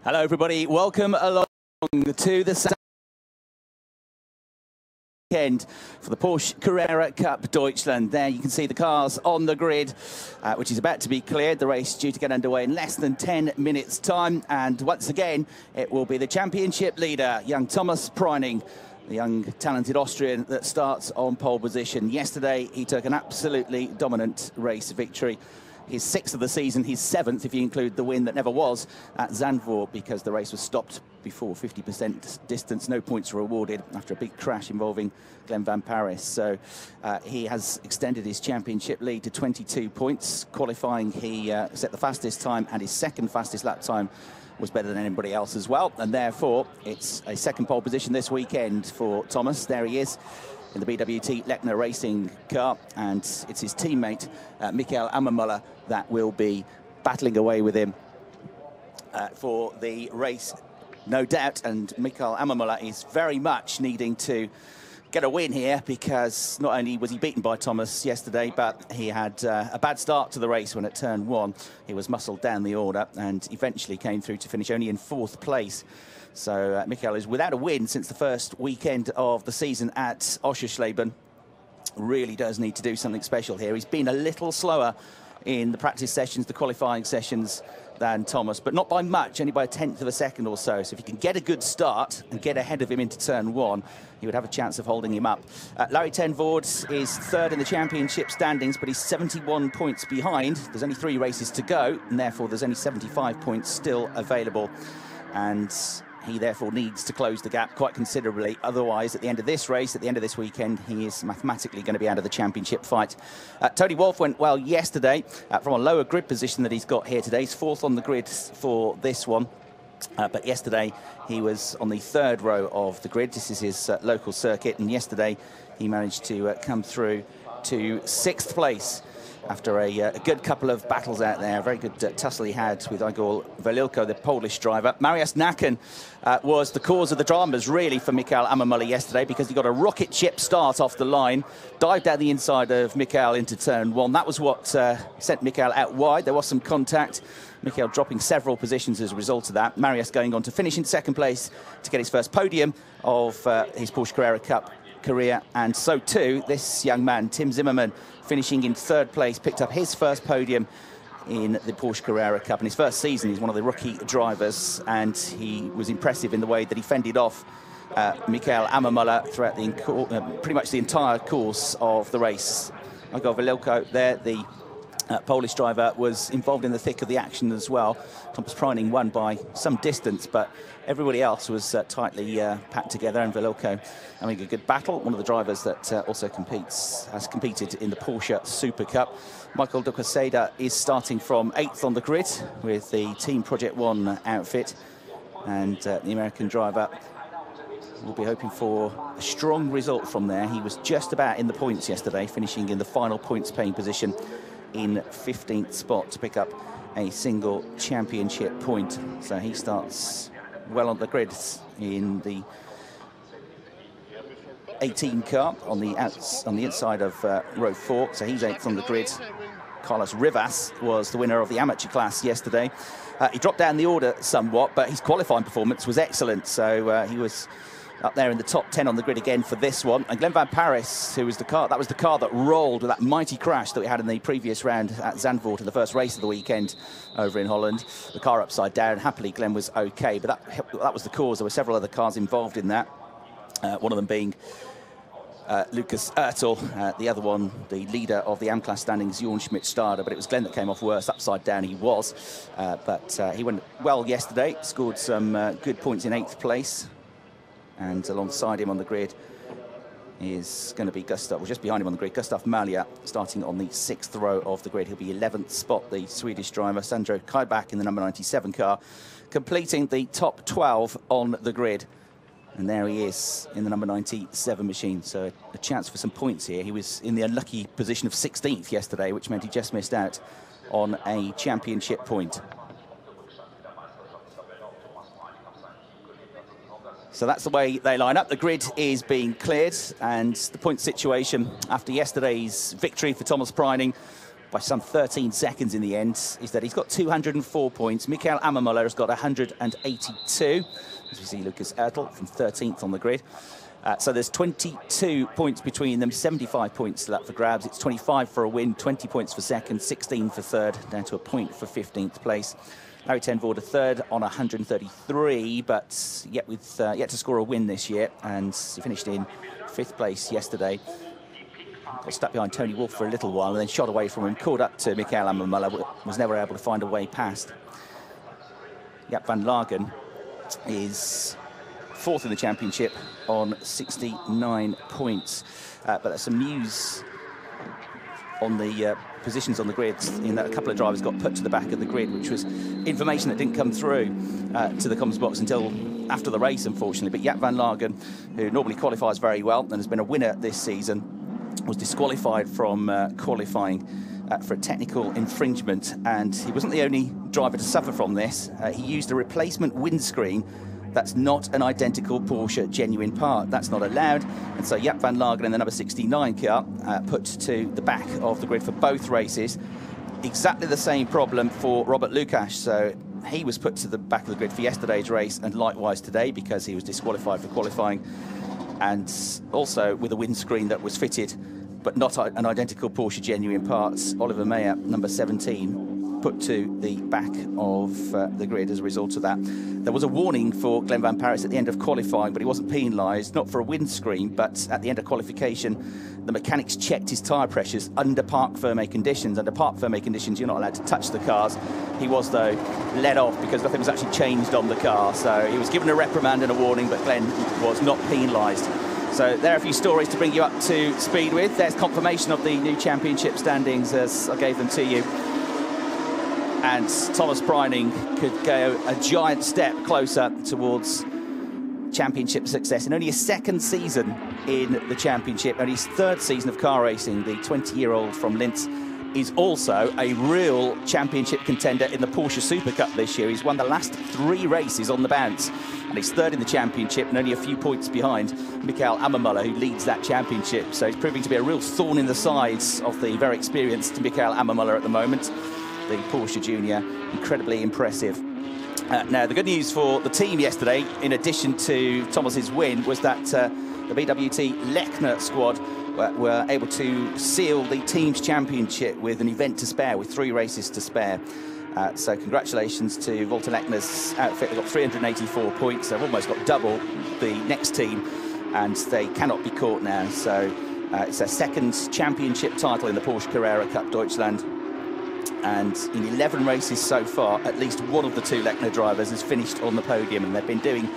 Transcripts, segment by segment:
Hello everybody, welcome along to the weekend for the Porsche Carrera Cup Deutschland. There you can see the cars on the grid, which is about to be cleared. The race due to get underway in less than 10 minutes time, and once again it will be the championship leader, young Thomas Preining, the young talented Austrian that starts on pole position. Yesterday he took an absolutely dominant race victory. His 6th of the season, his 7th if you include the win that never was at Zandvoort, because the race was stopped before 50% distance. No points were awarded after a big crash involving Glenn van Parijs. So he has extended his championship lead to 22 points. Qualifying, he set the fastest time, and his second fastest lap time was better than anybody else as well. And therefore, it's a second pole position this weekend for Thomas. There he is in the BWT Lechner Racing car, and it's his teammate Michael Ammermuller that will be battling away with him for the race, no doubt. And Michael Ammermuller is very much needing to get a win here, because not only was he beaten by Thomas yesterday, but he had a bad start to the race when at turn 1 he was muscled down the order and eventually came through to finish only in 4th place. So Michael is without a win since the first weekend of the season at Oschersleben. Really does need to do something special here. He's been a little slower in the practice sessions, the qualifying sessions, than Thomas, but not by much, only by 1/10 of a second or so. So if he can get a good start and get ahead of him into turn 1, he would have a chance of holding him up. Larry ten Voorde is 3rd in the championship standings, but he's 71 points behind. There's only 3 races to go, and therefore there's only 75 points still available. And he therefore needs to close the gap quite considerably. Otherwise, at the end of this race, at the end of this weekend, he is mathematically going to be out of the championship fight. Tony Wolff went well yesterday from a lower grid position that he's got here today. He's 4th on the grid for this one. But yesterday he was on the 3rd row of the grid. This is his local circuit, and yesterday he managed to come through to 6th place after a good couple of battles out there. A very good tussle he had with Igor Velilko, the Polish driver. Mariusz Nacken was the cause of the dramas, really, for Michael Ammermuller yesterday, because he got a rocket ship start off the line, dived down the inside of Michael into turn 1. That was what sent Michael out wide. There was some contact. Michael dropping several positions as a result of that. Mariusz going on to finish in 2nd place to get his first podium of his Porsche Carrera Cup career, and so too this young man, Tim Zimmermann, finishing in 3rd place, picked up his first podium in the Porsche Carrera Cup in his first season. He's one of the rookie drivers, and he was impressive in the way that he fended off Michael Ammermuller throughout pretty much the entire course of the race. Igor Velilko there, the Polish driver, was involved in the thick of the action as well. Thomas Preining won by some distance, but everybody else was tightly packed together, and Velilko having a good battle. One of the drivers that also has competed in the Porsche Super Cup. Michael de Quesada is starting from 8th on the grid with the Team Project One outfit, and the American driver will be hoping for a strong result from there. He was just about in the points yesterday, finishing in the final points paying position in 15th spot to pick up a single championship point. So he starts well on the grid in the 18 car on the inside of row 4. So he's 8th on the grid. Carlos Rivas was the winner of the amateur class yesterday. He dropped down the order somewhat, but his qualifying performance was excellent. So he was up there in the top 10 on the grid again for this one. And Glenn van Parijs, who was the car that rolled with that mighty crash that we had in the previous round at Zandvoort in the first race of the weekend over in Holland. The car upside down. Happily, Glenn was okay, but that was the cause. There were several other cars involved in that. One of them being Lucas Ertel, the other one, the leader of the AM-class standings, Jorn Schmidt-Stade, but it was Glenn that came off worse. Upside down he was, but he went well yesterday, scored some good points in 8th place. And alongside him on the grid is going to be Gustav, well, just behind him on the grid, Gustav Malja, starting on the 6th row of the grid. He'll be 11th spot, the Swedish driver. Sandro Kaibach in the number 97 car, completing the top 12 on the grid. And there he is in the number 97 machine. So a chance for some points here. He was in the unlucky position of 16th yesterday, which meant he just missed out on a championship point. So that's the way they line up. The grid is being cleared, and the point situation after yesterday's victory for Thomas Preining by some 13 seconds in the end, is that he's got 204 points. Michael Ammermuller has got 182. As we see Lucas Ertl from 13th on the grid. So there's 22 points between them, 75 points still up for grabs. It's 25 for a win, 20 points for second, 16 for third, down to a point for 15th place. Larry Ten Voorde third on 133, but yet to score a win this year, and he finished in 5th place yesterday. Got stuck behind Tony Wolff for a little while and then shot away from him, caught up to Michael Ammermuller, was never able to find a way past. Jaap van Lagen is 4th in the championship on 69 points. But there's some news on the positions on the grid, in that a couple of drivers got put to the back of the grid, which was information that didn't come through to the comms box until after the race, unfortunately. But Jaap van Lagen, who normally qualifies very well and has been a winner this season, was disqualified from qualifying for a technical infringement, and he wasn't the only driver to suffer from this. He used a replacement windscreen that's not an identical Porsche genuine part. That's not allowed, and so Jaap van Lagen in the number 69 car put to the back of the grid for both races. Exactly the same problem for Robert Lukash, so he was put to the back of the grid for yesterday's race and likewise today because he was disqualified for qualifying, and also with a windscreen that was fitted but not an identical Porsche genuine parts. Oliver Meyer, number 17, put to the back of the grid as a result of that. There was a warning for Glenn Van Paris at the end of qualifying, but he wasn't penalised, not for a windscreen, but at the end of qualification, the mechanics checked his tyre pressures under parc fermé conditions. Under parc fermé conditions, you're not allowed to touch the cars. He was, though, let off because nothing was actually changed on the car. So he was given a reprimand and a warning, but Glenn was not penalised. So there are a few stories to bring you up to speed with. There's confirmation of the new championship standings as I gave them to you. And Thomas Preining could go a giant step closer towards championship success. In only his 2nd season in the championship, only his 3rd season of car racing, the 20-year-old from Linz is also a real championship contender in the Porsche Super Cup this year. He's won the last 3 races on the bounce, and he's 3rd in the championship and only a few points behind Michael Ammermuller, who leads that championship. So he's proving to be a real thorn in the sides of the very experienced Michael Ammermuller at the moment. The Porsche Junior, incredibly impressive. Now, the good news for the team yesterday, in addition to Thomas's win, was that the BWT Lechner squad were able to seal the team's championship with an event to spare, with 3 races to spare. So congratulations to Walter Lechner's outfit. They've got 384 points. They've almost got double the next team, and they cannot be caught now. So it's their 2nd championship title in the Porsche Carrera Cup Deutschland. And in 11 races so far, at least one of the 2 Lechner drivers has finished on the podium, and they've been doing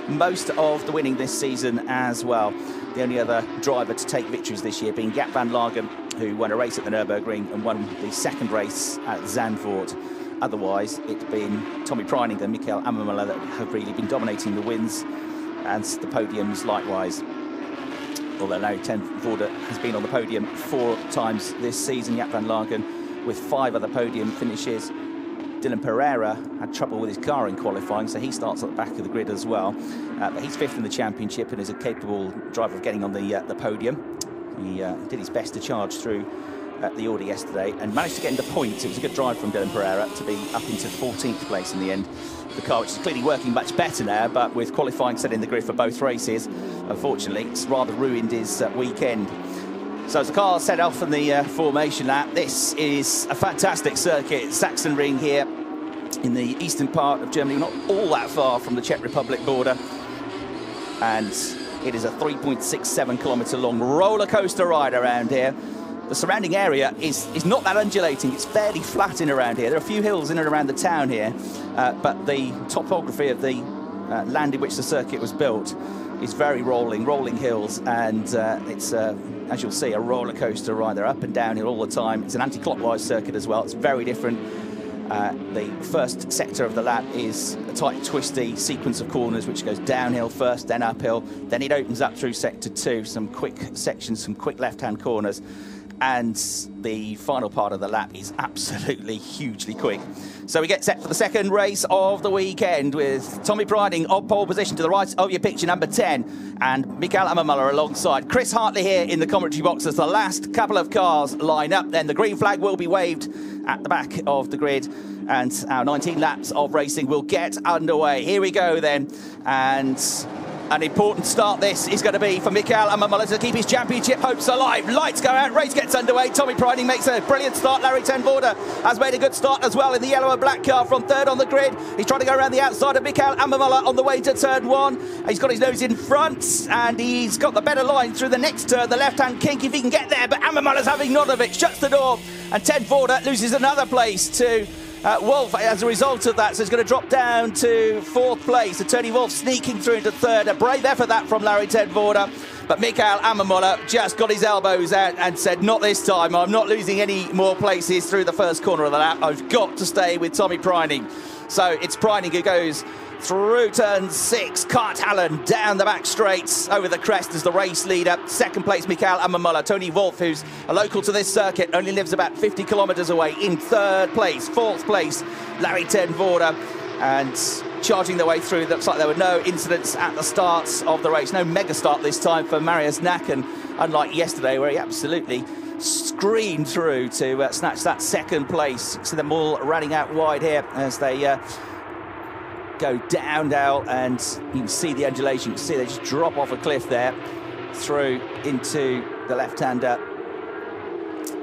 most of the winning this season as well. The only other driver to take victories this year being Jaap van Lagen, who won a race at the Nürburgring and won the 2nd race at Zandvoort. Otherwise, it's been Tommy Preining and Michael Ammermuller that have really been dominating the wins, and the podiums likewise. Although Larry Ten Voorde has been on the podium 4 times this season, Jaap van Lagen with 5 other podium finishes. Dylan Pereira had trouble with his car in qualifying, so he starts at the back of the grid as well. But he's 5th in the championship and is a capable driver of getting on the podium. He did his best to charge through the order yesterday and managed to get into points. It was a good drive from Dylan Pereira to be up into 14th place in the end. The car, which is clearly working much better now, but with qualifying set in the grid for both races, unfortunately, it's rather ruined his weekend. So as the car set off from the formation lap, this is a fantastic circuit. Sachsenring here in the eastern part of Germany, not all that far from the Czech Republic border. And it is a 3.67 kilometre long roller coaster ride around here. The surrounding area is not that undulating. It's fairly flat in around here. There are a few hills in and around the town here, but the topography of the land in which the circuit was built is very rolling hills, and it's as you'll see, a roller coaster ride. They're up and down here all the time. It's an anti-clockwise circuit as well. It's very different. The first sector of the lap is a tight, twisty sequence of corners, which goes downhill first, then uphill. Then it opens up through sector 2, some quick sections, some quick left-hand corners. and the final part of the lap is absolutely hugely quick. So we get set for the second race of the weekend with Tommy Priding on pole position to the right of your picture, number 10, and Mikael Ammermuller alongside. Chris Hartley here in the commentary box as the last couple of cars line up. Then the green flag will be waved at the back of the grid, and our 19 laps of racing will get underway. Here we go then, and an important start this is going to be for Mikael Ammermuller to keep his championship hopes alive. Lights go out, race gets underway. Tommy Priding makes a brilliant start. Larry ten Voorde has made a good start as well in the yellow and black car from third on the grid. He's trying to go around the outside of Mikael Ammermuller on the way to turn 1. He's got his nose in front and he's got the better line through the next turn, the left-hand kink if he can get there, but Ammermuller's having none of it, shuts the door, and ten Voorde loses another place to Wolf as a result of that, so he's going to drop down to 4th place. So Tony Wolf sneaking through into 3rd. A brave effort that from Larry ten Voorde, but Mikael Ammermuller just got his elbows out and said, not this time, I'm not losing any more places through the first corner of the lap. I've got to stay with Tommy Priding. So it's Priding who goes through turn 6, Carthallen down the back straights over the crest as the race leader. 2nd place, Mikael Ammermuller. Tony Wolf, who's a local to this circuit, only lives about 50 kilometres away, in 3rd place. 4th place, Larry ten Voorde, and charging their way through. Looks like there were no incidents at the starts of the race. No mega start this time for Marius Nacken, unlike yesterday where he absolutely screamed through to snatch that 2nd place. See them all running out wide here as they go down now, and you can see the undulation. You can see they just drop off a cliff there through into the left-hander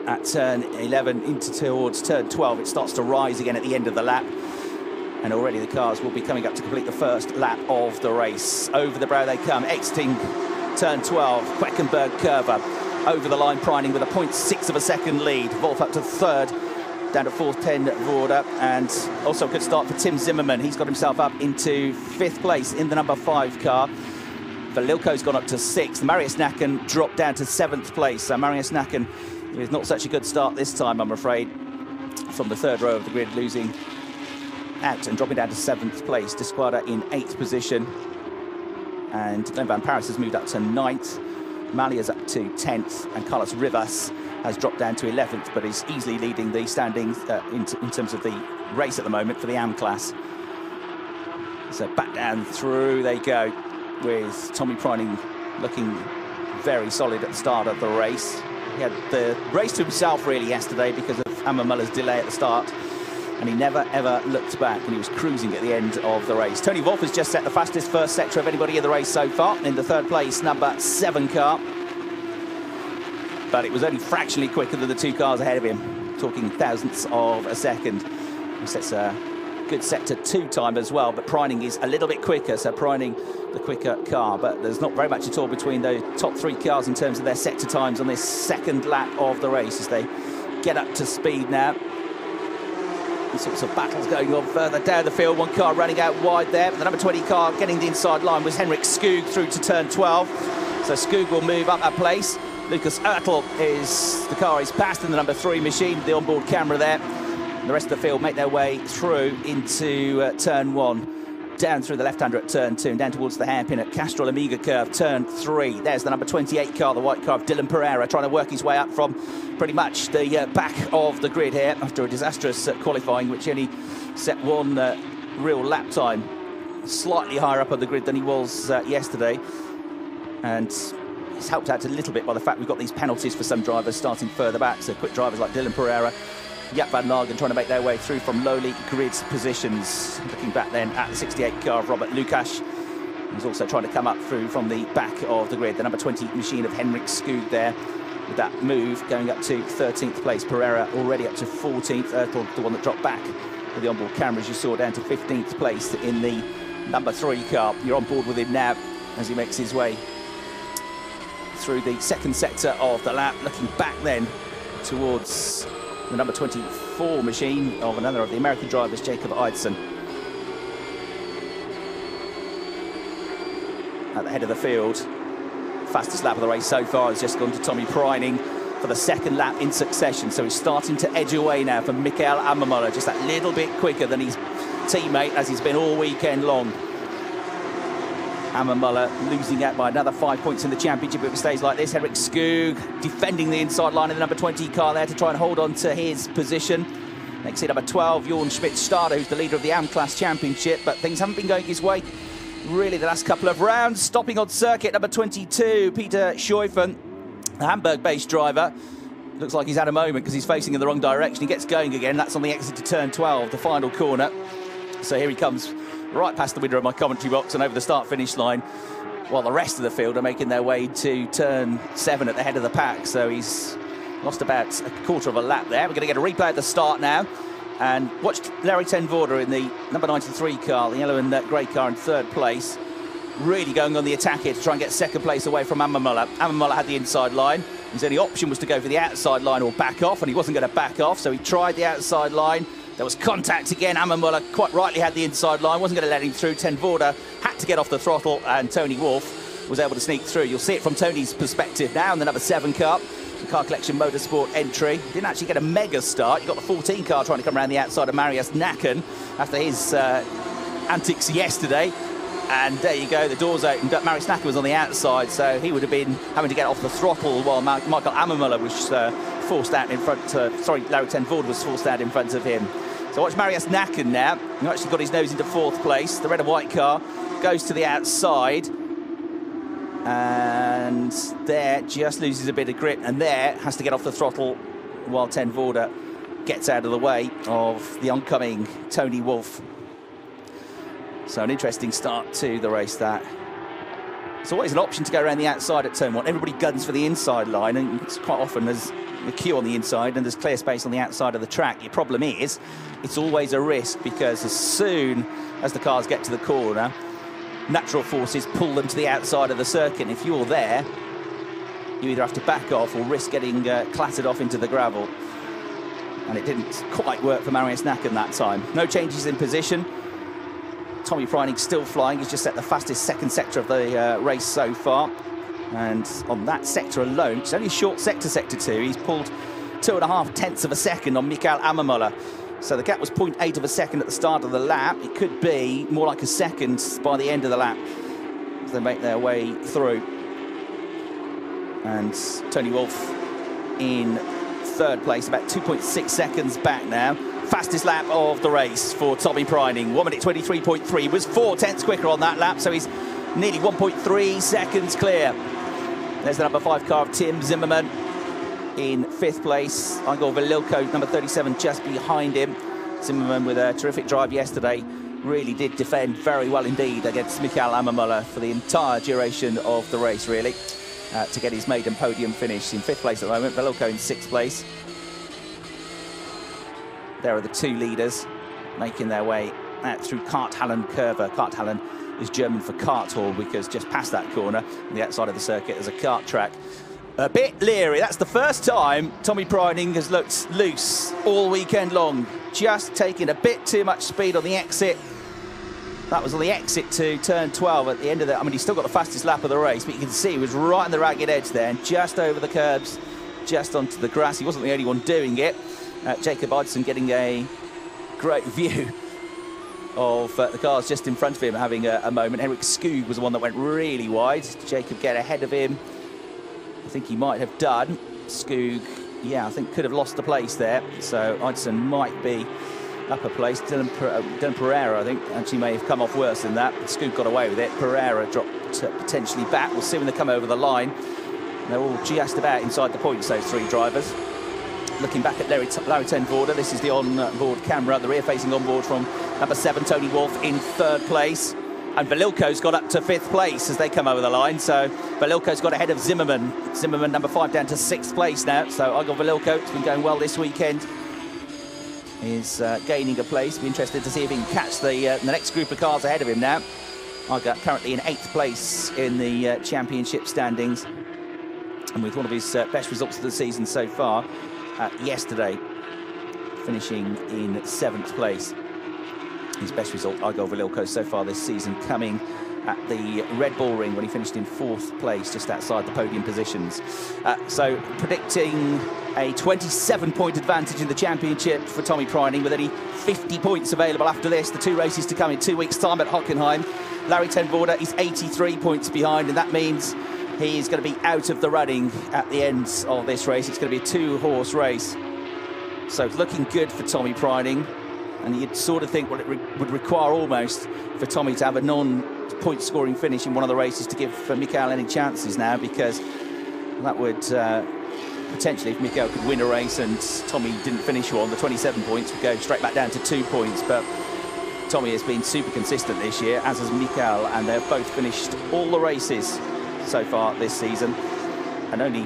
at turn 11 into towards turn 12. It starts to rise again at the end of the lap, and already the cars will be coming up to complete the first lap of the race. Over the brow they come, exiting turn 12, Queckenberg curve over the line, Priding with a 0.6 of a second lead. Wolf up to 3rd, down to 4th, ten Voorde, and also a good start for Tim Zimmerman. He's got himself up into 5th place in the number 5 car. Valilko's gone up to 6th. Marius Nacken dropped down to 7th place. So Marius Nacken with not such a good start this time, I'm afraid, from the 3rd row of the grid, losing out and dropping down to 7th place. Desquadra in 8th position, and Glenn Van Paris has moved up to 9th. Malia's up to 10th, and Carlos Rivas has dropped down to 11th, but is easily leading the standings in terms of the race at the moment for the AM class. So back down through they go, with Tommy Priding looking very solid at the start of the race. He had the race to himself really yesterday because of Ammermuller's delay at the start, and he never ever looked back, and he was cruising at the end of the race. Tony Wolf has just set the fastest first sector of anybody in the race so far in the 3rd place number 7 car, but it was only fractionally quicker than the 2 cars ahead of him, talking thousandths of a second. He sets a good sector 2 time as well, but Priding is a little bit quicker, so Priding the quicker car, but there's not very much at all between the top 3 cars in terms of their sector times on this 2nd lap of the race as they get up to speed now. All sorts of battles going on further down the field. 1 car running out wide there, but the number 20 car getting the inside line was Henrik Skoog through to turn 12, so Skoog will move up a place. Lucas Ertl is the car he's passed in the number 3 machine, the onboard camera there. And the rest of the field make their way through into turn 1, down through the left-hander at turn 2, and down towards the hairpin at Castrol Amiga curve, turn 3. There's the number 28 car, the white car of Dylan Pereira, trying to work his way up from pretty much the back of the grid here after a disastrous qualifying, which only set 1 real lap time, slightly higher up on the grid than he was yesterday. And it's helped out a little bit by the fact we've got these penalties for some drivers starting further back, so quick drivers like Dylan Pereira, Jaap van Lagen trying to make their way through from lowly grid positions. Looking back then at the 68 car of Robert Lukas, who's also trying to come up through from the back of the grid. The number 20 machine of Henrik Skoog there with that move going up to 13th place. Pereira already up to 14th. Ertl, the one that dropped back with the onboard cameras you saw, down to 15th place in the number 3 car. You're on board with him now as he makes his way through the 2nd sector of the lap, looking back then towards the number 24 machine of another of the American drivers, Jacob Eidson. At the head of the field, fastest lap of the race so far has just gone to Tommy Priding for the 2nd lap in succession, so he's starting to edge away now from Mikael Ammermuller, just that little bit quicker than his teammate as he's been all weekend long. Muller losing out by another 5 points in the championship if it stays like this. Henrik Skoog defending the inside line in the number 20 car there to try and hold on to his position. Next to number 12, Jorn Schmidt-Stade, who's the leader of the AM-Class Championship, but things haven't been going his way really the last couple of rounds. Stopping on circuit, number 22, Peter Scheufen, the Hamburg-based driver. Looks like he's had a moment because he's facing in the wrong direction. He gets going again. That's on the exit to turn 12, the final corner. So here he comes, right past the window of my commentary box and over the start-finish line, while the rest of the field are making their way to turn 7 at the head of the pack. So he's lost about a quarter of a lap there. We're going to get a replay at the start now. And watched Larry ten Voorde in the number 93 car, the yellow and grey car in 3rd place, really going on the attack here to try and get 2nd place away from Muller. Muller had the inside line. His only option was to go for the outside line or back off, and he wasn't going to back off, so he tried the outside line. There was contact again. Muller quite rightly had the inside line, wasn't going to let him through. Ten Voorde had to get off the throttle, and Tony Wolff was able to sneak through. You'll see it from Tony's perspective now in the number 7 car. The Car Collection Motorsport entry. Didn't actually get a mega start. You got the 14 car trying to come around the outside of Marius Nacken after his antics yesterday. And there you go, the doors opened up. Marius Nacken was on the outside, so he would have been having to get off the throttle while Michael Muller was forced out in front. Larry ten Voorde was forced out in front of him. So watch Marius Nacken now. He actually got his nose into 4th place. The red and white car goes to the outside. And there just loses a bit of grip, and there has to get off the throttle while ten Voorde gets out of the way of the oncoming Tony Wolff. So an interesting start to the race, that. It's always an option to go around the outside at turn 1. Everybody guns for the inside line, and it's quite often there's a queue on the inside and there's clear space on the outside of the track. Your problem is, it's always a risk, because as soon as the cars get to the corner, natural forces pull them to the outside of the circuit. And if you're there, you either have to back off or risk getting clattered off into the gravel. And it didn't quite work for Marius Nacken that time. No changes in position. Tommy Preining still flying. He's just set the fastest 2nd sector of the race so far. And on that sector alone, it's only a short sector, sector 2, he's pulled 2.5 tenths of a second on Michael Muller. So the gap was 0.8 of a second at the start of the lap. It could be more like a second by the end of the lap as they make their way through. And Tony Wolff in 3rd place, about 2.6 seconds back now. Fastest lap of the race for Tommy Preining. 1 minute 23.3, was 4 tenths quicker on that lap, so he's nearly 1.3 seconds clear. There's the number 5 car of Tim Zimmerman in 5th place. Igor Velilko, number 37, just behind him. Zimmerman with a terrific drive yesterday. Really did defend very well indeed against Michael Muller for the entire duration of the race, really, to get his maiden podium finish. In 5th place at the moment, Velilko in 6th place. There are the 2 leaders making their way out through Karthallen Curve. Karthallen is German for kart hall, because just past that corner, on the outside of the circuit, there's a kart track. A bit leery. That's the first time Tommy Preining has looked loose all weekend long. Just taking a bit too much speed on the exit. That was on the exit to turn 12 at the end of the... I mean, he's still got the fastest lap of the race, but you can see he was right on the ragged edge there, and just over the curbs, just onto the grass. He wasn't the only one doing it. Jacob Idson getting a great view of the cars just in front of him, having a moment. Henrik Skoog was the one that went really wide. Jacob get ahead of him. I think he might have done. Skoog, yeah, I think could have lost the place there. So Idson might be up a place. Dylan Pereira, I think, actually may have come off worse than that. Skoog got away with it. Pereira dropped potentially back. We'll see when they come over the line. They're all just about inside the points, those 3 drivers. Looking back at Larry ten Voorde, this is the on-board camera, the rear-facing on-board from number 7, Tony Wolff, in 3rd place. And Velilko's got up to 5th place as they come over the line. So Velilko's got ahead of Zimmerman. Zimmerman, number 5, down to 6th place now. So Igor Velilko, it's been going well this weekend, is gaining a place. Be interested to see if he can catch the next group of cars ahead of him now. Igor currently in 8th place in the championship standings, and with one of his best results of the season so far. Yesterday, finishing in 7th place. His best result, Igor Velilko, so far this season, coming at the Red Bull Ring when he finished in 4th place, just outside the podium positions. So predicting a 27-point advantage in the championship for Tommy Preining, with only 50 points available after this. The 2 races to come in 2 weeks' time at Hockenheim. Larry ten Voorde is 83 points behind, and that means he's going to be out of the running at the end of this race. It's going to be a 2-horse race. So looking good for Tommy Preining. And you'd sort of think what it would require almost for Tommy to have a non-point scoring finish in one of the races to give Mikael any chances now, because that would potentially, if Mikael could win a race and Tommy didn't finish one, the 27 points would go straight back down to 2 points. But Tommy has been super consistent this year, as has Mikael, and they've both finished all the races so far this season. And only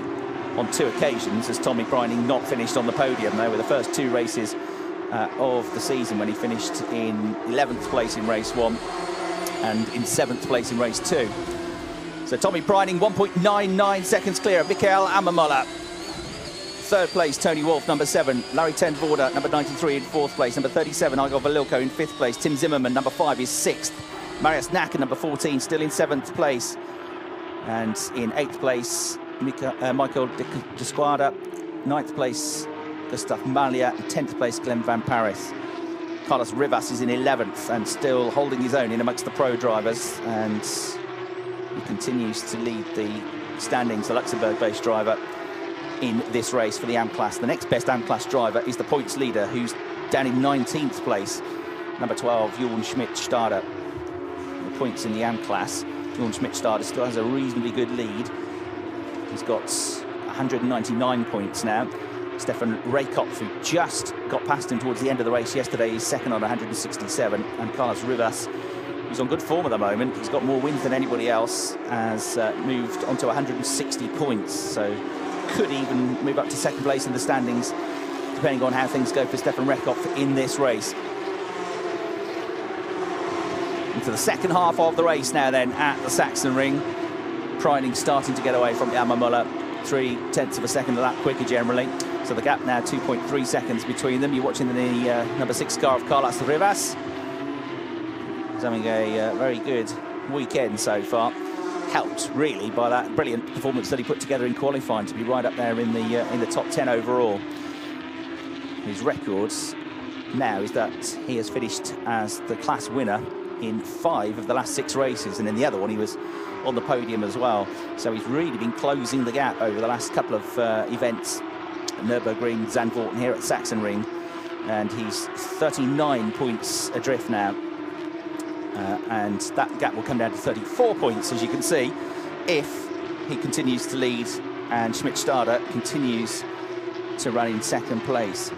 on 2 occasions has Tommy Preining not finished on the podium. They were the first 2 races of the season, when he finished in 11th place in race 1 and in 7th place in race 2. So Tommy Preining 1.99 seconds clear of Mikael Ammermuller. 3rd place, Tony Wolff, number 7. Larry ten Voorde, number 93, in 4th place. Number 37, Igor Valilko, in 5th place. Tim Zimmerman, number 5, is 6th. Marius Nacker, number 14, still in 7th place. And in 8th place, Michael de Squada. 9th place, Gustav Malia, and 10th place, Glenn Van Paris. Carlos Rivas is in 11th and still holding his own in amongst the pro drivers, and he continues to lead the standings, the Luxembourg-based driver, in this race for the AM class. The next best AM class driver is the points leader, who's down in 19th place, number 12, Jorn Schmidt-Stade. The points in the AM class, Jorn Schmidt-Stade still has a reasonably good lead. He's got 199 points now. Stefan Raykopf, who just got past him towards the end of the race yesterday, is 2nd on 167. And Carlos Rivas, who's on good form at the moment, he's got more wins than anybody else, has moved on to 160 points. So could even move up to 2nd place in the standings, depending on how things go for Stefan Raykopf in this race. Into the 2nd half of the race now then at the Sachsenring. Preining starting to get away from Ammermuller. 0.3 of a second a lap quicker generally. So the gap now 2.3 seconds between them. You're watching the number 6 car of Carlos Rivas. He's having a very good weekend so far. Helped really by that brilliant performance that he put together in qualifying to be right up there in the top 10 overall. His records now is that he has finished as the class winner in 5 of the last 6 races, and in the other one he was on the podium as well. So he's really been closing the gap over the last couple of events. Nürburgring, Zandvoorten here at Sachsenring, and he's 39 points adrift now, and that gap will come down to 34 points, as you can see, if he continues to lead and Schmidt-Stade continues to run in 2nd place.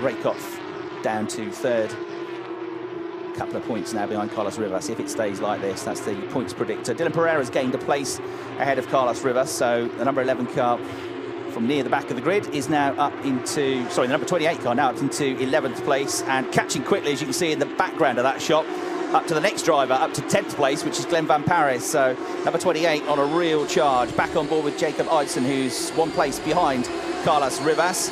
Raykopf down to 3rd, couple of points now behind Carlos Rivas. If it stays like this, that's the points predictor. Dylan Pereira's gained a place ahead of Carlos Rivas, so the number 11 car from near the back of the grid is now up into, sorry, the number 28 car now up into 11th place, and catching quickly, as you can see in the background of that shot, up to the next driver, up to 10th place, which is Glenn Van Paris. So number 28 on a real charge, back on board with Jacob Eidson, who's 1 place behind Carlos Rivas.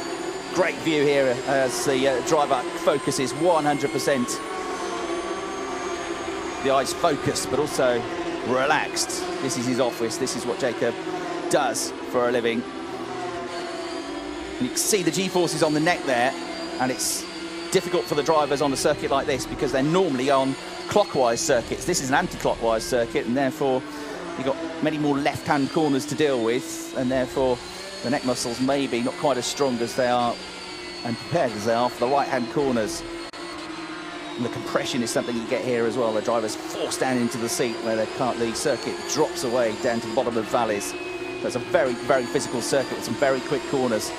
Great view here as the driver focuses 100%. The eyes focused, but also relaxed. This is his office. This is what Jacob does for a living. And you can see the G-forces on the neck there, and it's difficult for the drivers on a circuit like this because they're normally on clockwise circuits. This is an anti-clockwise circuit, and therefore you've got many more left-hand corners to deal with, and therefore the neck muscles may be not quite as strong as they are and prepared as they are for the right-hand corners. And the compression is something you get here as well. The driver's forced down into the seat where the circuit drops away down to the bottom of valleys. So it's a very, very physical circuit with some very quick corners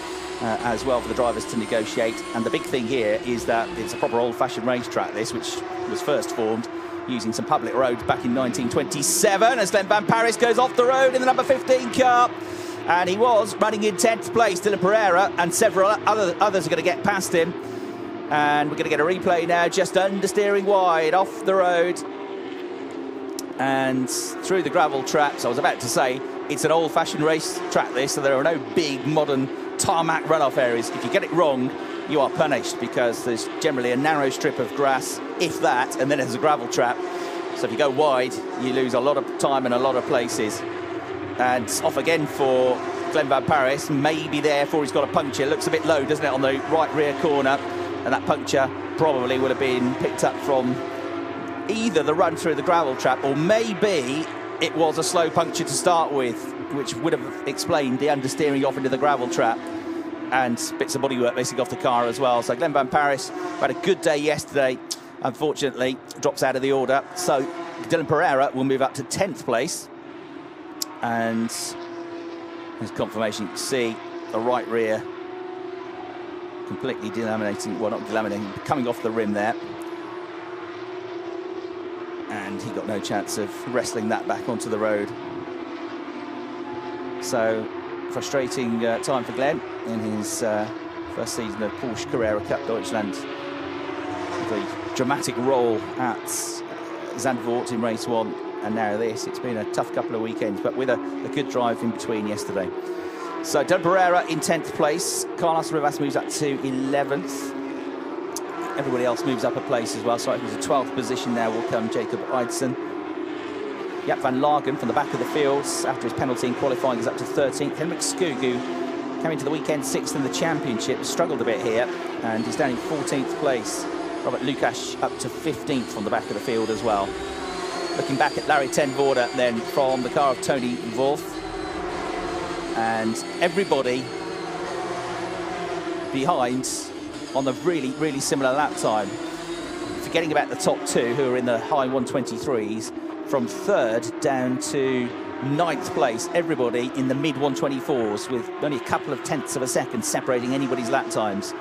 as well for the drivers to negotiate. And the big thing here is that it's a proper old-fashioned racetrack, this, which was first formed using some public roads back in 1927 as Glenn Van Paris goes off the road in the number 15 car. And he was running in 10th place. Dylan Pereira and several others are going to get past him. And we're going to get a replay now, just understeering wide off the road and through the gravel traps. I was about to say, it's an old-fashioned race track, this, so there are no big modern tarmac runoff areas. If you get it wrong, you are punished because there's generally a narrow strip of grass, if that, and then there's a gravel trap. So if you go wide, you lose a lot of time and a lot of places. And off again for Glenn van Parijs, maybe there before he's got a puncture. Looks a bit low, doesn't it, on the right rear corner? And that puncture probably would have been picked up from either the run through the gravel trap, or maybe it was a slow puncture to start with, which would have explained the understeering off into the gravel trap and bits of bodywork missing off the car as well. So Glenn van Parijs had a good day yesterday, unfortunately drops out of the order. So Dylan Pereira will move up to 10th place, and there's confirmation. You can see the right rear completely delaminating, well, not delaminating, coming off the rim there, and he got no chance of wrestling that back onto the road. So frustrating time for Glenn in his first season of Porsche Carrera Cup Deutschland. The dramatic roll at Zandvoort in race 1, and now this. It's been a tough couple of weekends, but with a good drive in between yesterday. So Dylan Pereira in 10th place. Carlos Rivas moves up to 11th. Everybody else moves up a place as well. So it was a 12th position now will come Jacob Eidson. Jaap van Lagen from the back of the fields after his penalty in qualifying is up to 13th. Henrik Skugu coming to the weekend 6th in the championship, struggled a bit here, and he's down in 14th place. Robert Lukash up to 15th from the back of the field as well. Looking back at Larry ten Voorde then from the car of Tony Wolff, and everybody behind on the really similar lap time. Forgetting about the top two who are in the high 123s, from 3rd down to 9th place, everybody in the mid 124s with only a couple of tenths of a second separating anybody's lap times.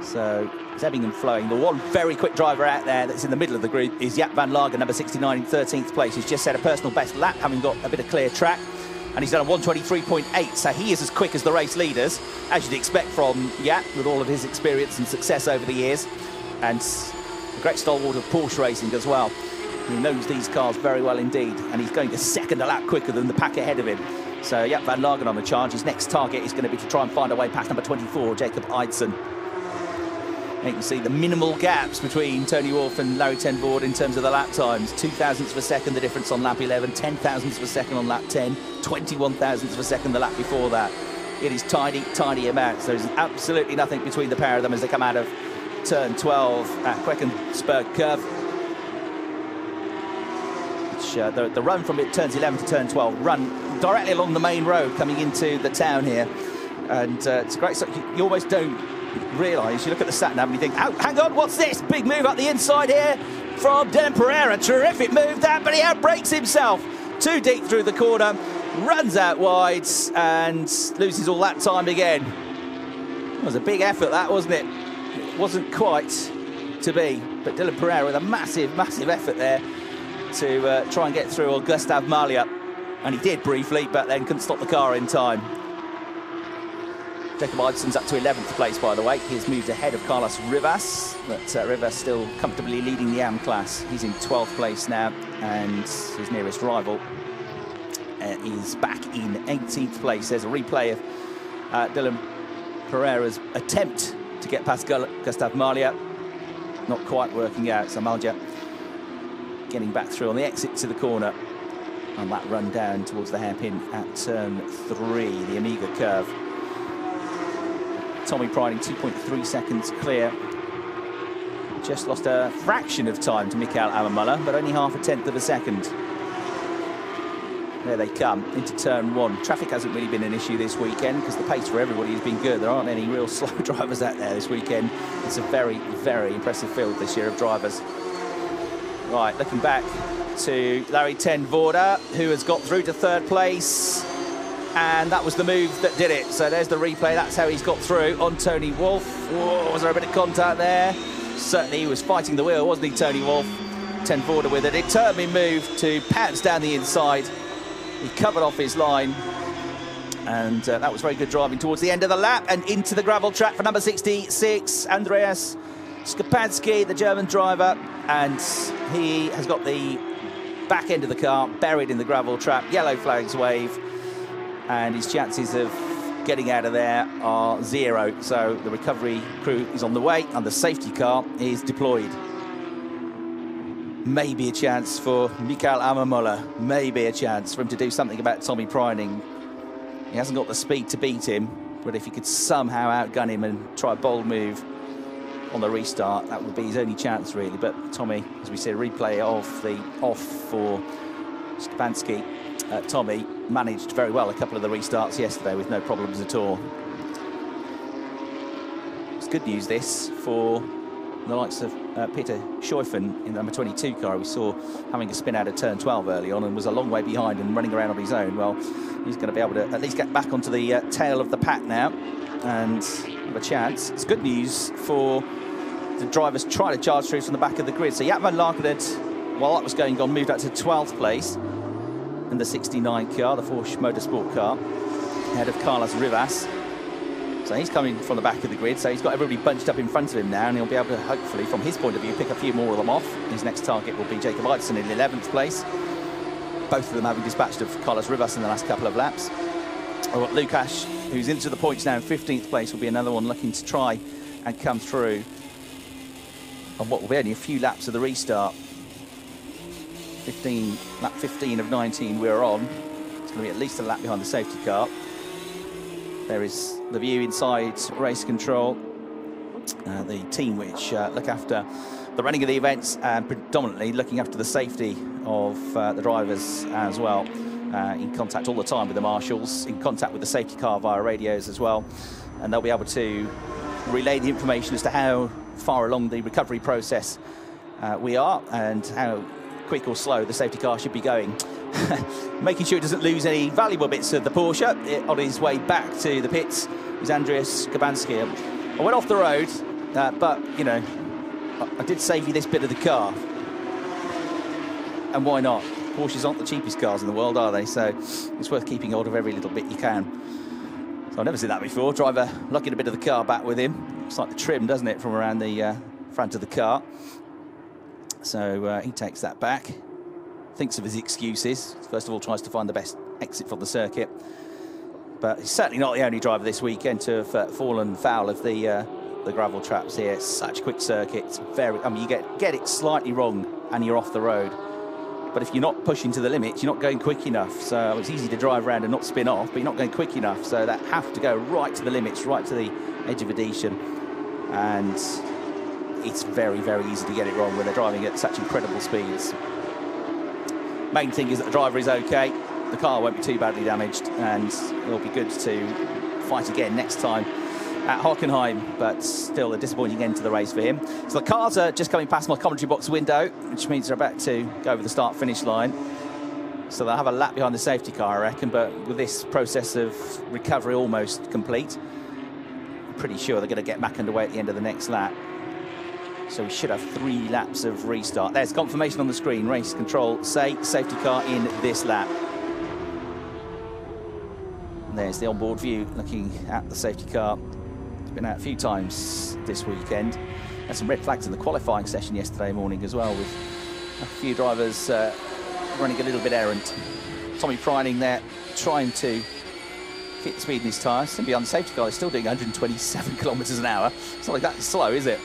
So it's ebbing and flowing. The one very quick driver out there that's in the middle of the group is Jaap van Lagen, number 69 in 13th place. He's just set a personal best lap, having got a bit of clear track, and he's done a 123.8, so he is as quick as the race leaders, as you'd expect from Jaap, with all of his experience and success over the years, and a great stalwart of Porsche racing as well. He knows these cars very well indeed, and he's going a second a lap quicker than the pack ahead of him. So Jaap van Lagen on the charge. His next target is going to be to try and find a way past number 24, Jacob Eidson. You can see the minimal gaps between Tony Wolff and Larry ten Voorde in terms of the lap times. 2 thousandths of a second the difference on lap 11, 10 thousandths of a second on lap 10, 21 thousandths of a second the lap before that. It is tiny amounts. There's absolutely nothing between the pair of them as they come out of turn 12 at Quekensberg curve. Which, the run from turns 11 to turn 12 run directly along the main road coming into the town here, and it's great. So you almost don't realise, you look at the sat-nav and you think, oh, hang on, what's this? Big move up the inside here from Dylan Pereira. Terrific move that, but he outbrakes himself. Too deep through the corner, runs out wide and loses all that time again. It was a big effort that, wasn't it? It wasn't quite to be, but Dylan Pereira with a massive effort there to try and get through on Gustav Mahler. And he did briefly, but then couldn't stop the car in time. Jacob Eidson's up to 11th place, by the way. He's moved ahead of Carlos Rivas, but Rivas still comfortably leading the AM class. He's in 12th place now, and his nearest rival is back in 18th place. There's a replay of Dylan Pereira's attempt to get past Gustav Mahler. Not quite working out, so Mahler getting back through on the exit to the corner on that run down towards the hairpin at turn 3, the Amiga curve. Tommy Priding 2.3 seconds clear. Just lost a fraction of time to Mikael Ammermuller, but only half a tenth of a second. There they come into turn 1. Traffic hasn't really been an issue this weekend because the pace for everybody has been good. There aren't any real slow drivers out there this weekend. It's a very impressive field this year of drivers. Right, looking back to Larry ten Voorde, who has got through to 3rd place. And that was the move that did it. So there's the replay. That's how he's got through on Tony Wolff. Whoa, was there a bit of contact there? Certainly he was fighting the wheel, wasn't he, Tony Wolff? Ten Voorde with a determined move to pounce down the inside. He covered off his line. And that was very good driving towards the end of the lap and into the gravel trap for number 66, Andreas Skapansky, the German driver. And he has got the back end of the car buried in the gravel trap. Yellow flags wave. And his chances of getting out of there are 0. So the recovery crew is on the way and the safety car is deployed. maybe a chance for Mikael Amamola, maybe a chance for him to do something about Tommy Preining. He hasn't got the speed to beat him, but if he could somehow outgun him and try a bold move on the restart, that would be his only chance, really. But Tommy, as we see a replay of the off for Szczepanski, Tommy managed very well a couple of the restarts yesterday with no problems at all. It's good news, this, for the likes of Peter Scheufen in the number 22 car. We saw having a spin out of turn 12 early on and was a long way behind and running around on his own. Well, he's going to be able to at least get back onto the tail of the pack now and have a chance. It's good news for the drivers trying to charge through from the back of the grid. So Jaap van Laken, while that was going on, moved up to 12th place in the 69 car, the Porsche Motorsport car, ahead of Carlos Rivas. So he's coming from the back of the grid, so he's got everybody bunched up in front of him now, and he'll be able to, hopefully, from his point of view, pick a few more of them off. His next target will be Jacob Eidson in 11th place. Both of them having dispatched of Carlos Rivas in the last couple of laps. Lukash, who's into the points now in 15th place, will be another one looking to try and come through on what will be only a few laps of the restart. Lap 15 of 19 we're on. It's going to be at least a lap behind the safety car. There is the view inside race control, the team which look after the running of the events and predominantly looking after the safety of the drivers as well. In contact all the time with the marshals, in contact with the safety car via radios as well, and they'll be able to relay the information as to how far along the recovery process we are and how quick or slow the safety car should be going. Making sure it doesn't lose any valuable bits of the Porsche. On his way back to the pits is Andreas Szczepanski. I went off the road, but, you know, I did save you this bit of the car. And why not? Porsches aren't the cheapest cars in the world, are they? So it's worth keeping hold of every little bit you can. So I've never seen that before. Driver lugging a bit of the car back with him. Looks like the trim, doesn't it, from around the front of the car. So he takes that back. Thinks of his excuses. First of all, tries to find the best exit from the circuit. But he's certainly not the only driver this weekend to have fallen foul of the gravel traps here. It's such a quick circuit. It's very, I mean, you get it slightly wrong and you're off the road. But if you're not pushing to the limits, you're not going quick enough. So it's easy to drive around and not spin off, but you're not going quick enough. So that have to go right to the limits, right to the edge of adhesion. And it's very, very easy to get it wrong when they're driving at such incredible speeds. Main thing is that the driver is okay, the car won't be too badly damaged, and it'll be good to fight again next time at Hockenheim, but still a disappointing end to the race for him. So the cars are just coming past my commentary box window, which means they're about to go over the start-finish line. So they'll have a lap behind the safety car, I reckon, but with this process of recovery almost complete, I'm pretty sure they're going to get back underway at the end of the next lap. So we should have 3 laps of restart. There's confirmation on the screen. Race control, say, safety car in this lap. And there's the onboard view looking at the safety car. It's been out a few times this weekend. Had some red flags in the qualifying session yesterday morning as well, with a few drivers running a little bit errant. Tommy Preining there trying to keep the speed in his tyres. Simply on the safety car, he's still doing 127 kilometres an hour. It's not like that slow, is it?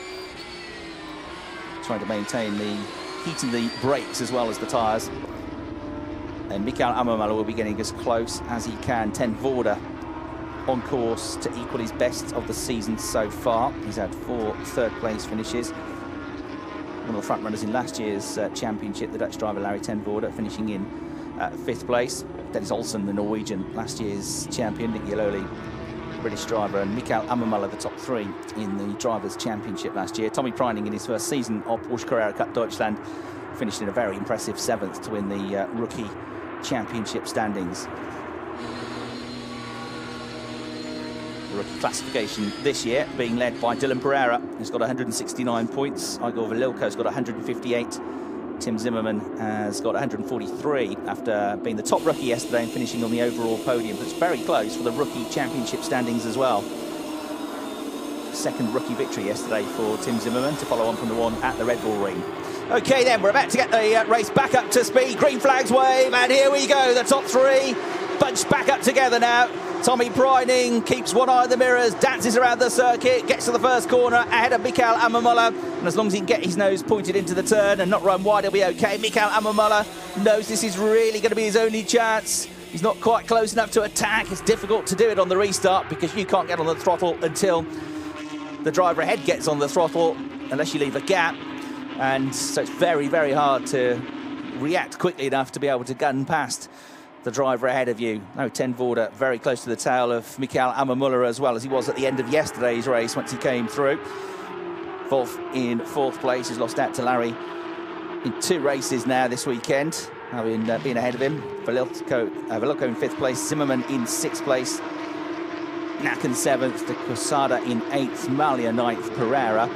Trying to maintain the heat in the brakes as well as the tyres. And Mikael Amamola will be getting as close as he can. Ten Voorde on course to equal his best of the season so far. He's had 4 third-place finishes. One of the front runners in last year's championship, the Dutch driver Larry Ten Voorde, finishing in 5th place. Dennis Olsen, the Norwegian, last year's champion. Nick Yaloli, British driver, and Mikael Amamola, the top 3 in the Drivers' Championship last year. Tommy Preining, in his first season of Porsche Carrera Cup Deutschland, finished in a very impressive 7th to win the Rookie Championship standings. The rookie classification this year being led by Dylan Pereira, who's got 169 points. Igor Valilko's got 158. Tim Zimmerman has got 143 after being the top rookie yesterday and finishing on the overall podium. But it's very close for the Rookie Championship standings as well. Second rookie victory yesterday for Tim Zimmerman, to follow on from the one at the Red Bull Ring. OK then, we're about to get the race back up to speed. Green flags wave, and here we go. The top 3 bunched back up together now. Tommy Preining keeps one eye on the mirrors, dances around the circuit, gets to the first corner ahead of Mikael Ammermuller. And as long as he can get his nose pointed into the turn and not run wide, he'll be okay. Mikael Ammermuller knows this is really going to be his only chance. He's not quite close enough to attack. It's difficult to do it on the restart because you can't get on the throttle until the driver ahead gets on the throttle, unless you leave a gap. And so it's very, very hard to react quickly enough to be able to gun past the driver ahead of you. Now Ten Voorde very close to the tail of Mikael Ammermuller, as well as he was at the end of yesterday's race once he came through. Wolf in fourth place, has lost out to Larry in 2 races now this weekend, having been ahead of him. Velilko in 5th place, Zimmerman in 6th place, Nacken 7th, De Quesada in 8th, Malia 9th, Pereira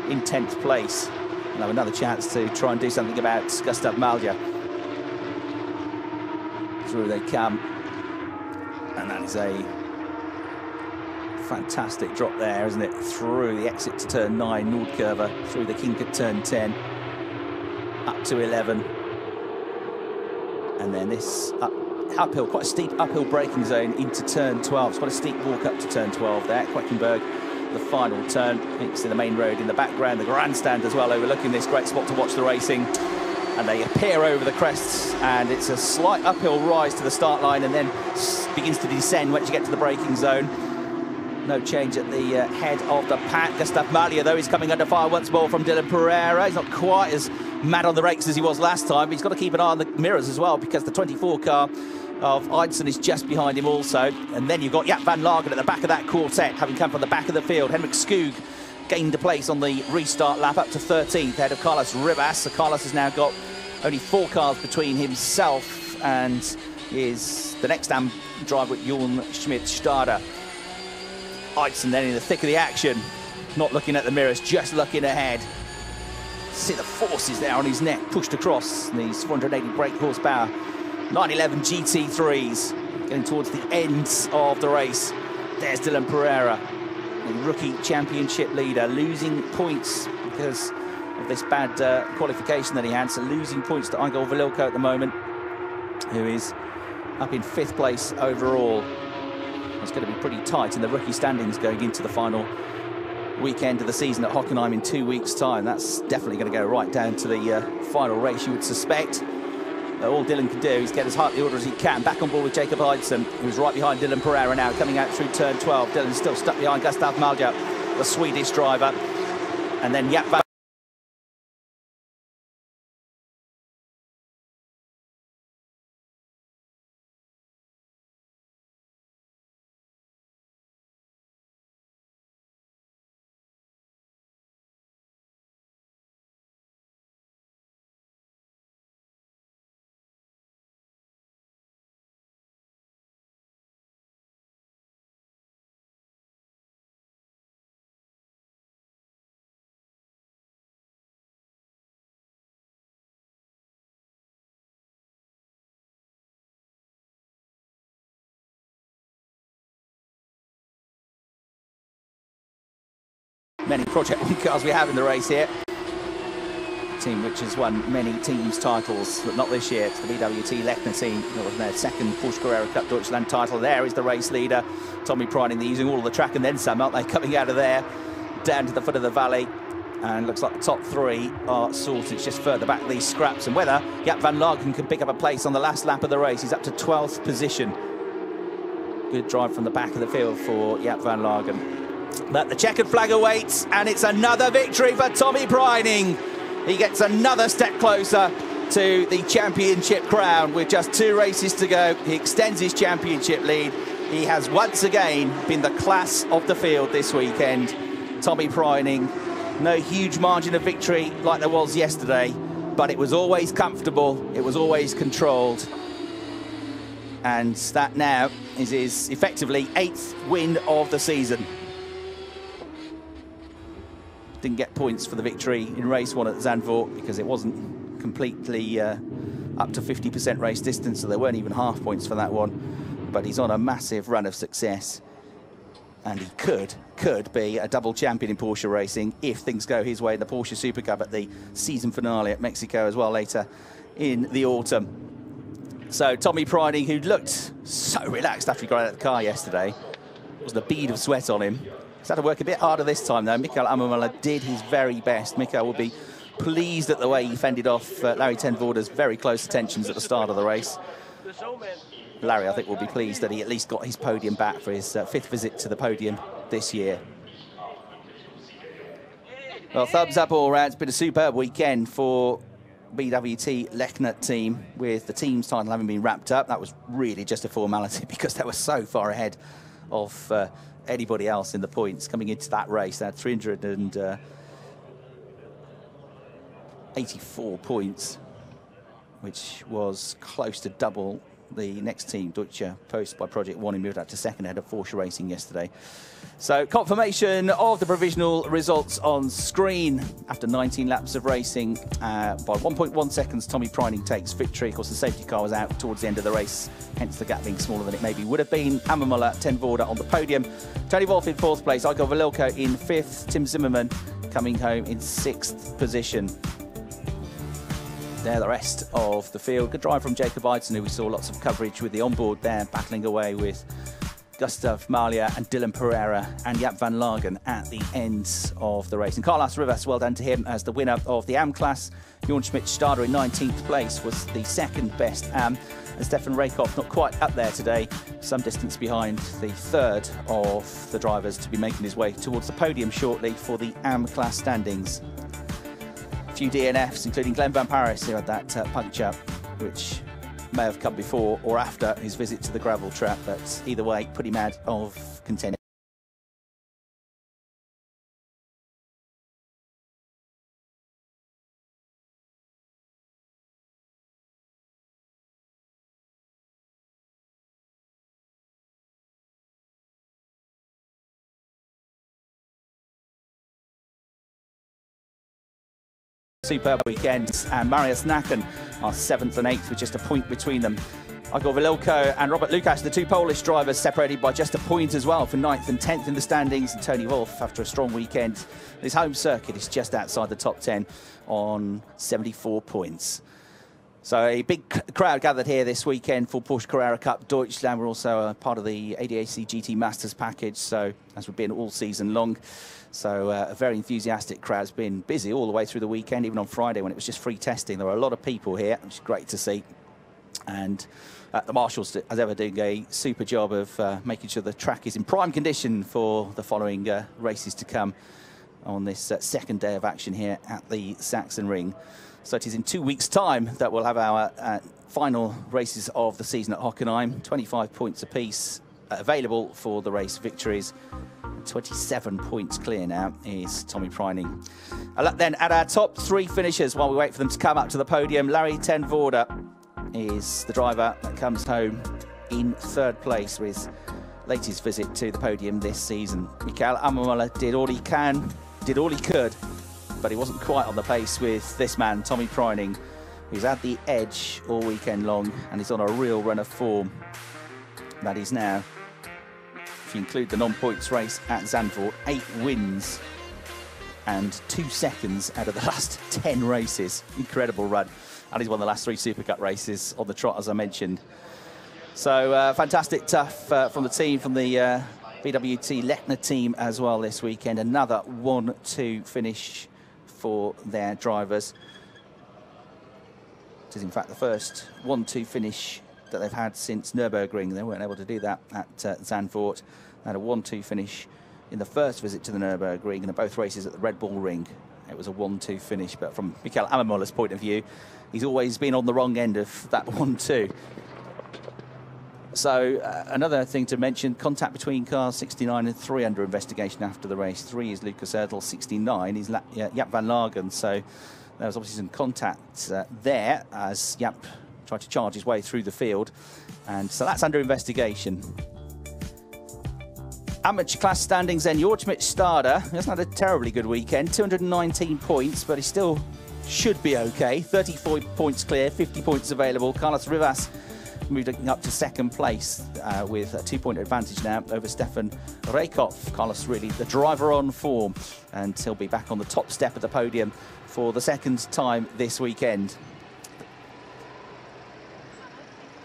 in 10th place. And have another chance to try and do something about Gustav Malja. Through they come, and that is a fantastic drop there, isn't it? Through the exit to turn 9, Nordkurve, through the kink at turn 10, up to 11, and then this uphill, quite a steep uphill braking zone into turn 12. It's quite a steep walk up to turn 12 there. Queckenberg, the final turn. You can see the main road in the background, the grandstand as well, overlooking this great spot to watch the racing. And they appear over the crests, and it's a slight uphill rise to the start line, and then begins to descend once you get to the braking zone. No change at the head of the pack. Gustav Malja, though, is coming under fire once more from Dylan Pereira. He's not quite as mad on the brakes as he was last time, but he's got to keep an eye on the mirrors as well, because the 24 car of Eidson is just behind him also. And then you've got Jaap van Lagen at the back of that quartet, having come from the back of the field. Henrik Skoog gained a place on the restart lap, up to 13th, ahead of Carlos Ribas. So Carlos has now got only 4 cars between himself and is the next driver with Jorn Schmidt-Stade. Eidson then in the thick of the action, not looking at the mirrors, just looking ahead. See the forces there on his neck, pushed across these 480 brake horsepower 911 GT3s, getting towards the end of the race. There's Dylan Pereira, the rookie championship leader, losing points because of this bad qualification that he had, so losing points to Igor Velilko at the moment, who is up in 5th place overall. It's going to be pretty tight in the rookie standings going into the final weekend of the season at Hockenheim in 2 weeks' time. That's definitely going to go right down to the final race, you would suspect. All Dylan can do is get as high up the order as he can. Back on board with Jacob Eidson, who's right behind Dylan Pereira now, coming out through turn 12. Dylan's still stuck behind Gustav Malja, the Swedish driver. And then Jaap van many Project 1 cars we have in the race here. A team which has won many teams titles, but not this year. It's the BWT Lechner team. That was their 2nd Porsche Carrera Cup Deutschland title. There is the race leader, Tommy Preining. They're using all of the track and then some, aren't they? Coming out of there, down to the foot of the valley. And looks like the top 3 are sorted. It's just further back these scraps. And whether Jaap van Lagen can pick up a place on the last lap of the race. He's up to 12th position. Good drive from the back of the field for Jaap van Lagen. But the checkered flag awaits, and it's another victory for Tommy Preining. He gets another step closer to the championship crown with just 2 races to go. He extends his championship lead. He has once again been the class of the field this weekend. Tommy Preining, no huge margin of victory like there was yesterday, but it was always comfortable, it was always controlled. And that now is his effectively 8th win of the season. Didn't get points for the victory in race 1 at Zandvoort because it wasn't completely up to 50% race distance, so there weren't even half points for that one. But he's on a massive run of success, and he could be a double champion in Porsche racing if things go his way in the Porsche Super Cup at the season finale at Mexico as well later in the autumn. So Tommy Priding, who looked so relaxed after he got out of the car yesterday, wasn't a bead of sweat on him. He's had to work a bit harder this time, though. Mikael Ammermuller did his very best. Mikael will be pleased at the way he fended off Larry ten Voorde's very close attentions at the start of the race. Larry, I think, will be pleased that he at least got his podium back for his 5th visit to the podium this year. Well, thumbs up all round. It's been a superb weekend for BWT Lechner team, with the team's title having been wrapped up. That was really just a formality because they were so far ahead of anybody else in the points coming into that race. They had 384 points, which was close to double the next team, Deutsche Post by Project One, who moved up to second ahead of Porsche Racing yesterday. So confirmation of the provisional results on screen after 19 laps of racing. By 1.1 seconds, Tommy Priding takes victory. Of course, the safety car was out towards the end of the race, hence the gap being smaller than it maybe would have been. Ammermuller, ten Voorde on the podium. Tony Wolff in 4th place. Igor Valilko in 5th. Tim Zimmerman coming home in 6th position. There, the rest of the field. Good drive from Jacob Eidson, who we saw lots of coverage with the onboard there, battling away with Gustav Malia and Dylan Pereira and Jaap van Lagen at the ends of the race. And Carlos Rivas, well done to him as the winner of the AM class. Jorn Schmidt-Stade in 19th place was the 2nd best AM. And Stefan Rakoff not quite up there today, some distance behind the 3rd of the drivers to be making his way towards the podium shortly for the AM class standings. A few DNFs, including Glenn Van Paris, who had that puncture, which may have come before or after his visit to the gravel trap, but either way, put him out of contention. Superb weekend, and Marius Nacken are 7th and 8th with just a point between them. Igor Valilko and Robert Lukasz, the 2 Polish drivers, separated by just a point as well for 9th and 10th in the standings. And Tony Wolff, after a strong weekend, his home circuit is just outside the top 10 on 74 points. So a big crowd gathered here this weekend for Porsche Carrera Cup Deutschland. We're also a part of the ADAC GT Masters package, so as we've been all season long. So a very enthusiastic crowd. Has been busy all the way through the weekend, even on Friday when it was just free testing. There were a lot of people here, which is great to see. And the marshals, as ever, doing a super job of making sure the track is in prime condition for the following races to come on this 2nd day of action here at the Sachsenring. So it is in 2 weeks' time that we'll have our final races of the season at Hockenheim. 25 points apiece available for the race victories. 27 points clear now is Tommy Priding. Then at our top 3 finishers, while we wait for them to come up to the podium, Larry ten Voorde is the driver that comes home in 3rd place with his latest visit to the podium this season. Mikael Ammermuller did all he could, but he wasn't quite on the pace with this man, Tommy Priding, who's had the edge all weekend long and is on a real run of form. That is now, if you include the non-points race at Zandvoort, 8 wins and 2 seconds out of the last 10 races. Incredible run. And he's won the last 3 Super Cup races on the trot, as I mentioned. So fantastic tough from the team, from the BWT Lechner team as well this weekend. Another 1-2 finish for their drivers. It is in fact the first 1-2 finish that they've had since Nürburgring. They weren't able to do that at Zandvoort. They had a 1-2 finish in the first visit to the Nürburgring, and in both races at the Red Bull Ring. It was a 1-2 finish, but from Mikael Ammermuller's point of view, he's always been on the wrong end of that 1-2. So another thing to mention, contact between cars 69 and 3 under investigation after the race. 3 is Lucas Erdl, 69 is Jaap van Lagen. So there was obviously some contact there as Jaap tried to charge his way through the field. And so that's under investigation. Amateur class standings then, Jorn Schmidt-Stade hasn't had a terribly good weekend, 219 points, but he still should be okay. 34 points clear, 50 points available. Carlos Rivas moving up to 2nd place with a 2-point advantage now over Stefan Rakoff. Carlos really the driver on form, and he'll be back on the top step of the podium for the 2nd time this weekend.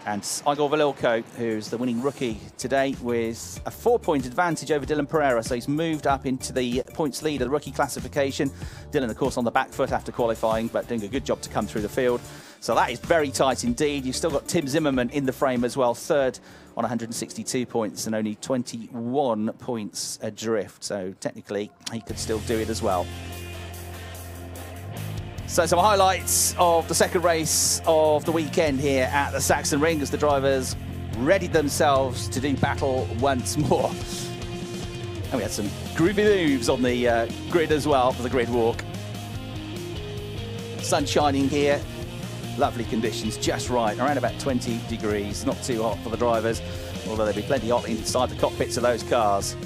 And Igor Valilko, who's the winning rookie today, with a 4-point advantage over Dylan Pereira. So he's moved up into the points lead of the rookie classification. Dylan, of course, on the back foot after qualifying, but doing a good job to come through the field. So that is very tight indeed. You've still got Tim Zimmerman in the frame as well, third on 162 points and only 21 points adrift. So technically, he could still do it as well. So some highlights of the second race of the weekend here at the Sachsenring as the drivers readied themselves to do battle once more. And we had some groovy moves on the grid as well for the grid walk. Sun shining here, lovely conditions, just right, around about 20 degrees, not too hot for the drivers, although there'll be plenty hot inside the cockpits of those cars.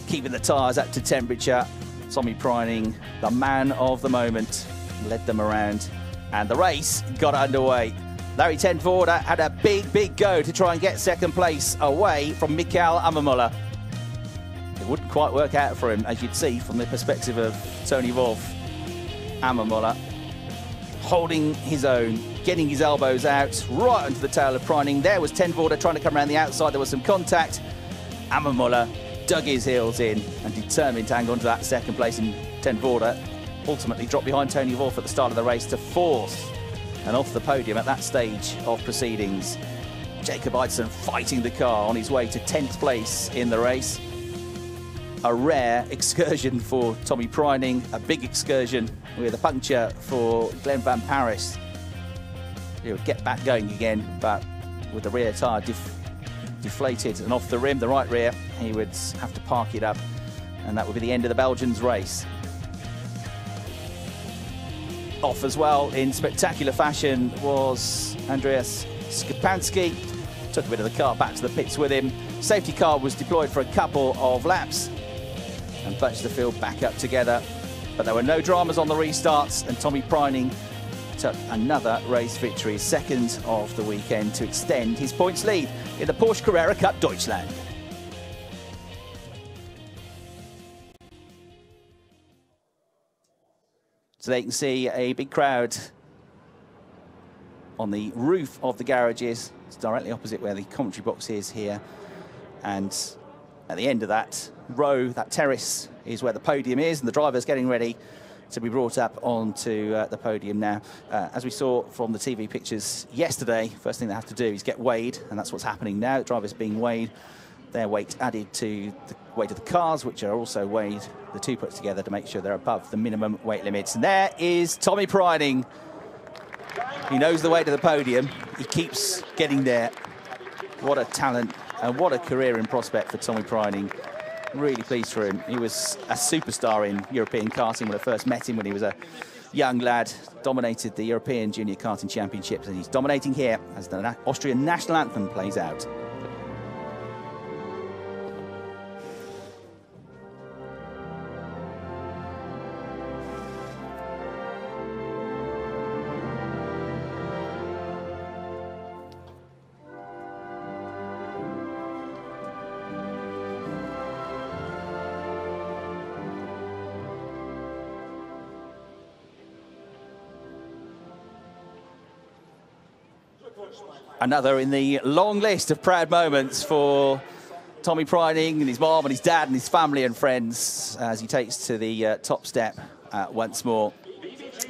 Keeping the tyres up to temperature, Tommy Preining, the man of the moment, led them around, and the race got underway. Larry ten Voorde had a big go to try and get second place away from Mikael Ammermuller. It wouldn't quite work out for him, as you'd see from the perspective of Tony Wolff. Ammermuller holding his own, getting his elbows out right onto the tail of Preining. There was ten Voorde trying to come around the outside. There was some contact. Ammermuller dug his heels in and determined to hang on to that second place, and ten Voorde ultimately dropped behind Tony Wolff at the start of the race to fourth and off the podium at that stage of proceedings. Jacob Eidson fighting the car on his way to 10th place in the race. A rare excursion for Tommy Preining, a big excursion with a puncture for Glenn Van Paris. He would get back going again, but with the rear tyre deflated and off the rim, the right rear, he would have to park it up, and that would be the end of the Belgians' race. Off as well in spectacular fashion was Andreas Szczepanski. Took a bit of the car back to the pits with him. Safety car was deployed for a couple of laps and bunched the field back up together. But there were no dramas on the restarts, and Tommy Preining took another race victory, second of the weekend, to extend his points lead in the Porsche Carrera Cup Deutschland. So there you can see a big crowd on the roof of the garages. It's directly opposite where the commentary box is here. And at the end of that row, that terrace, is where the podium is, and the driver's getting ready to be brought up onto the podium now. As we saw from the TV pictures yesterday, first thing they have to do is get weighed, and that's what's happening now. The driver's being weighed. Their weight added to the weight of the cars, which are also weighed, the two put together to make sure they're above the minimum weight limits. And there is Tommy Preining. He knows the way to the podium. He keeps getting there. What a talent and what a career in prospect for Tommy Preining. Really pleased for him. He was a superstar in European karting when I first met him when he was a young lad. Dominated the European Junior Karting Championships, and he's dominating here as the Austrian national anthem plays out. Another in the long list of proud moments for Tommy Preining and his mom and his dad and his family and friends as he takes to the top step once more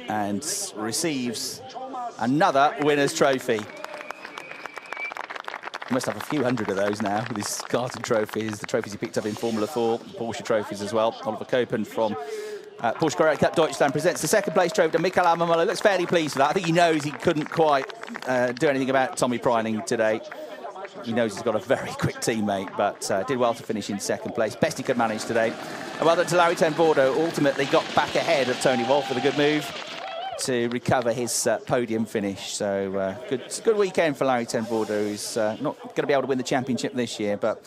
and receives another winner's trophy. He must have a few hundred of those now with his karting trophies, the trophies he picked up in Formula 4, Porsche trophies as well. Oliver Kopen from Porsche Carrera Cup Deutschland presents the second place trophy to Mikael Ammermuller. Looks fairly pleased with that. I think he knows he couldn't quite do anything about Tommy Preining today. He knows he's got a very quick teammate, but did well to finish in second place. Best he could manage today. And well done to Larry ten Voorde, who ultimately got back ahead of Tony Wolff with a good move to recover his podium finish. So good weekend for Larry ten Voorde, who's not going to be able to win the championship this year, but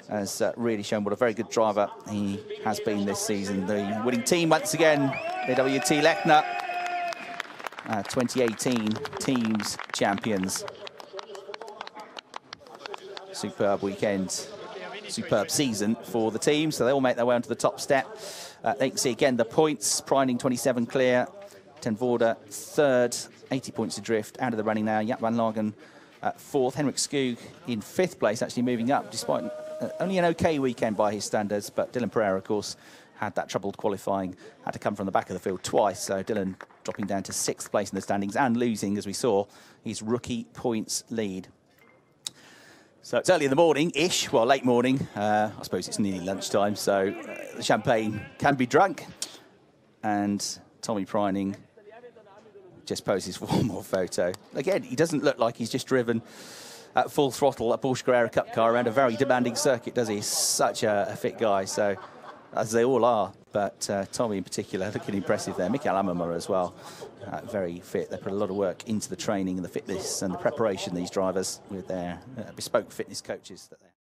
has really shown what a very good driver he has been this season. The winning team once again, BWT Lechner, 2018 teams champions. Superb weekend, superb season for the team, so they all make their way onto the top step. They can see again the points. Preining 27 clear, ten Voorde third, 80 points adrift, out of the running now. Jaap van Lagen fourth. Henrik Skoog in fifth place, actually moving up despite only an okay weekend by his standards. But Dylan Pereira, of course, had that troubled qualifying, had to come from the back of the field twice. So Dylan dropping down to sixth place in the standings and losing, as we saw, his rookie points lead. So it's early in the morning-ish, well, late morning. I suppose it's nearly lunchtime, so the champagne can be drunk. And Tommy Pryning just poses for one more photo. Again, he doesn't look like he's just driven at full throttle a Porsche Carrera Cup car around a very demanding circuit, does he? He's such a fit guy, so as they all are. But Tommy in particular, looking impressive there. Mikael Ammermer as well, very fit. They put a lot of work into the training and the fitness and the preparation, these drivers, with their bespoke fitness coaches that they have.